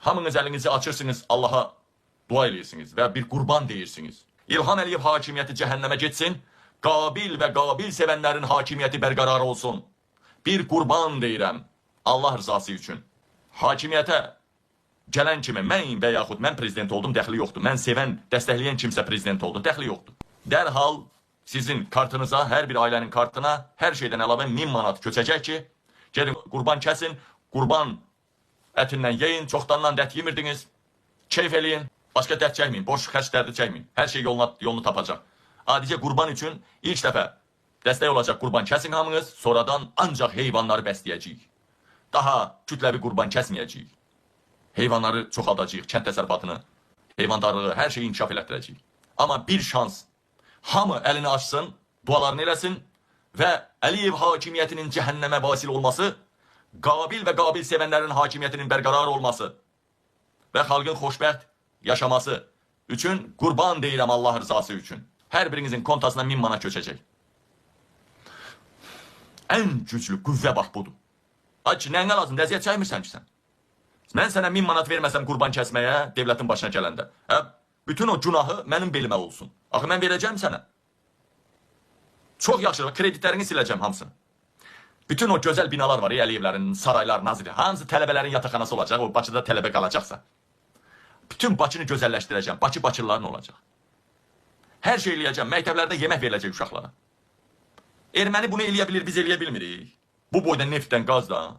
Hamınız əlinizi açırsınız, Allaha dua edirsiniz və bir qurban deyirsiniz. İlham Əliyev hakimiyyəti cəhənnəmə getsin, Qabil və Qabil sevənlərin hakimiyyəti bərqərar olsun. Bir qurban deyirəm, Allah rızası üçün. Hakimiyyətə gələn kimi mən və yaxud mən prezident oldum, dəxli yoxdur. Mən sevən, dəstəkləyən kimsə prezident oldu, dəxli yoxdur. Dərhal sizin kartınıza, hər bir ailənin kartına hər şeydən əlavə 1000 manat köçəcək ki, gelin qurban kəsin, qurban ətindən yeyin, çoxdandan dət yemirdiniz, keyf eləyin, başqa dət çəkməyin, boş xərc dərdi çəkməyin, hər şey yolunu tapacaq. Adicə qurban üçün ilk dəfə dəstək olacaq qurban kəsin hamınız, sonradan ancaq heyvanları bəsləyəcəyik. Daha kütləvi qurban kəsməyəcəyik. Heyvanları çoxaldacağıq, kənd təsərrüfatını, heyvandarlığı, hər şeyi inkişaf elətdirəcəyik. Amma bir şans, hamı əlini açsın, dualarını eləsin və Əliyev hakimiyyətinin cəhənnəmə vasil olması, Qabil və Qabil sevənlərin hakimiyyətinin bərqərar olması və xalqın xoşbəxt yaşaması üçün qurban deyirəm Allah rızası üçün. Hər birinizin kontasına 1000 manat köçəcək. Ən güclü qüvvə bax budur. Ac, nəyinə lazım? Əziyyət çəkmirsən ki sən. Mən sənə 1000 manat verməsəm qurban kəsməyə, devlətin başına gələndə. Bütün o günahı mənim belimə olsun. Axı mən verəcəm sənə. Çox yaxşı, kreditlərini siləcəm hamısını. Bütün o gözəl binalar var, Əliyevlərin, saraylar, naziri. Hamısı tələbələrin yataqxanası olacaq, o Bakıda tələbə qalacaqsa. Bütün Bakını gözəlləşdirəcəm, Bakı Bakılıların olacaq. Hər şey eləyəcəm, məktəblərdə yemək veriləcək uşaqlara. Erməni bunu eləyə bilir, biz eləyə bilmirik. Bu boyda neftdən, qazdan.